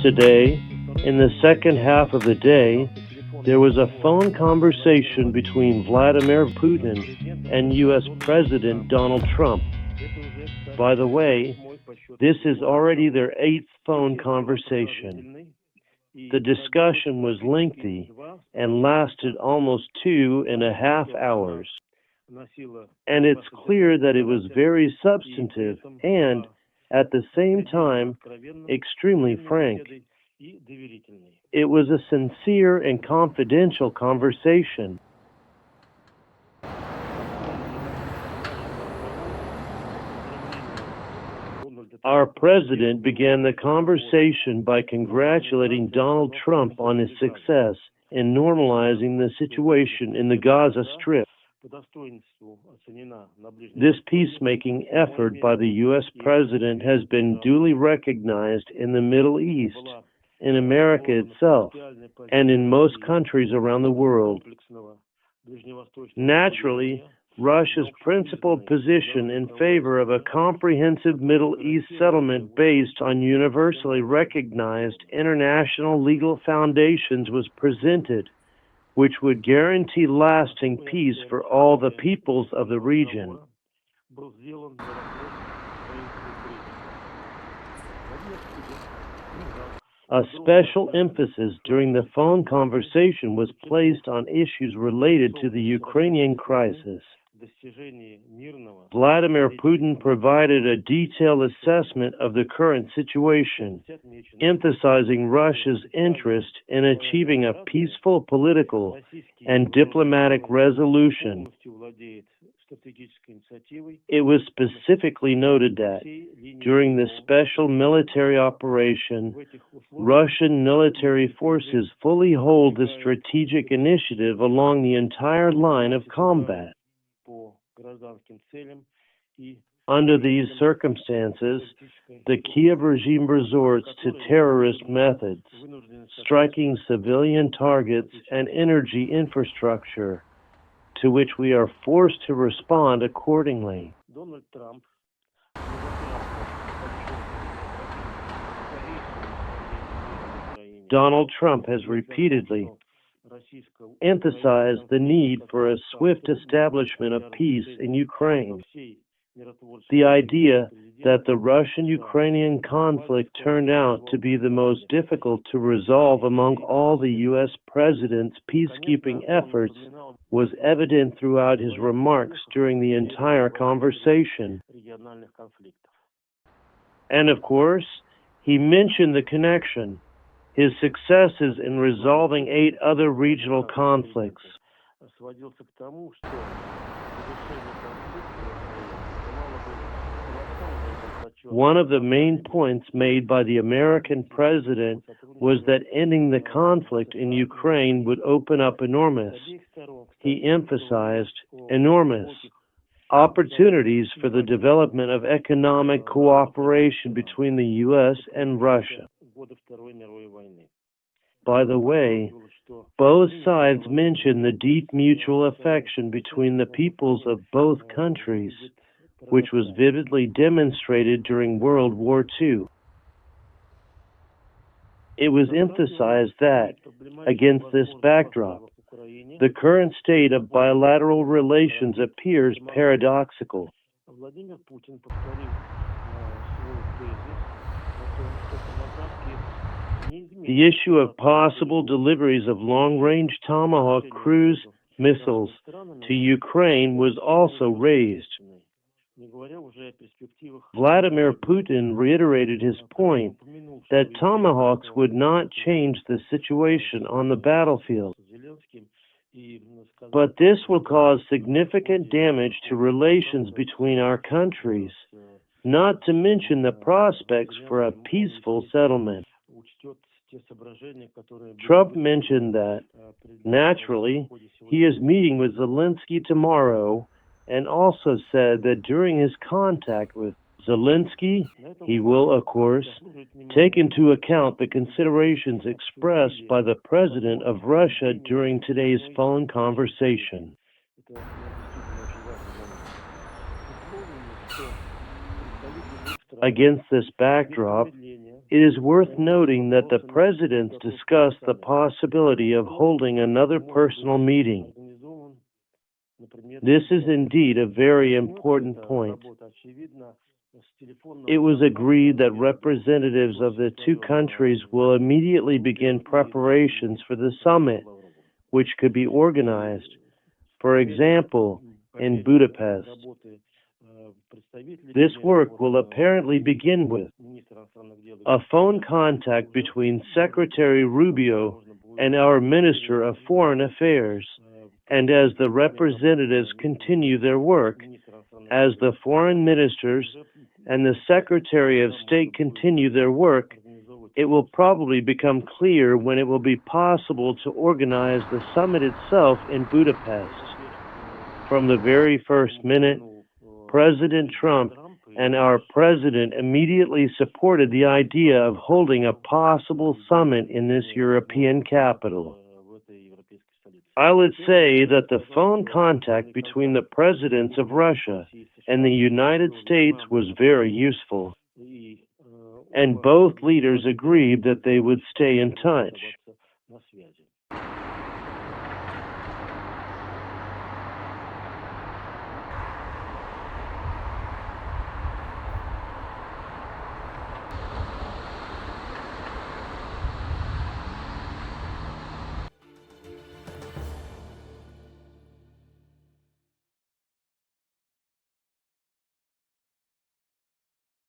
Yesterday, in the second half of the day, there was a phone conversation between Vladimir Putin and U.S. President Donald Trump. By the way, this is already their 8th phone conversation. The discussion was lengthy and lasted almost 2.5 hours. And it's clear that it was very substantive and, at the same time, extremely frank. It was a sincere and confidential conversation. Our president began the conversation by congratulating Donald Trump on his success in normalizing the situation in the Gaza Strip. This peacemaking effort by the U.S. president has been duly recognized in the Middle East, in America itself, and in most countries around the world. Naturally, Russia's principal position in favor of a comprehensive Middle East settlement based on universally recognized international legal foundations was presented, which would guarantee lasting peace for all the peoples of the region. A special emphasis during the phone conversation was placed on issues related to the Ukrainian crisis. Vladimir Putin provided a detailed assessment of the current situation, emphasizing Russia's interest in achieving a peaceful political and diplomatic resolution. It was specifically noted that, during the special military operation, Russian military forces fully hold the strategic initiative along the entire line of combat. Under these circumstances, the Kiev regime resorts to terrorist methods, striking civilian targets and energy infrastructure, to which we are forced to respond accordingly. Donald Trump has repeatedly emphasized the need for a swift establishment of peace in Ukraine. The idea that the Russian-Ukrainian conflict turned out to be the most difficult to resolve among all the U.S. president's peacekeeping efforts was evident throughout his remarks during the entire conversation. And of course, he mentioned the connection, his successes in resolving 8 other regional conflicts. One of the main points made by the American president was that ending the conflict in Ukraine would open up he emphasized enormous opportunities for the development of economic cooperation between the U.S. and Russia. By the way, both sides mentioned the deep mutual affection between the peoples of both countries, which was vividly demonstrated during World War II. It was emphasized that, against this backdrop, the current state of bilateral relations appears paradoxical. The issue of possible deliveries of long-range Tomahawk cruise missiles to Ukraine was also raised. Vladimir Putin reiterated his point that Tomahawks would not change the situation on the battlefield, but this will cause significant damage to relations between our countries, not to mention the prospects for a peaceful settlement. Trump mentioned that, naturally, he is meeting with Zelensky tomorrow, and also said that during his contact with Zelensky, he will, of course, take into account the considerations expressed by the President of Russia during today's phone conversation. Against this backdrop, It is worth noting that the presidents discussed the possibility of holding another personal meeting. This is indeed a very important point. It was agreed that representatives of the two countries will immediately begin preparations for the summit, which could be organized, for example, in Budapest. This work will apparently begin with a phone contact between Secretary Rubio and our Minister of Foreign Affairs, and as the representatives continue their work, as the foreign ministers and the Secretary of State continue their work, it will probably become clear when it will be possible to organize the summit itself in Budapest. From the very first minute, President Trump and our president immediately supported the idea of holding a possible summit in this European capital. I would say that the phone contact between the presidents of Russia and the United States was very useful, and both leaders agreed that they would stay in touch.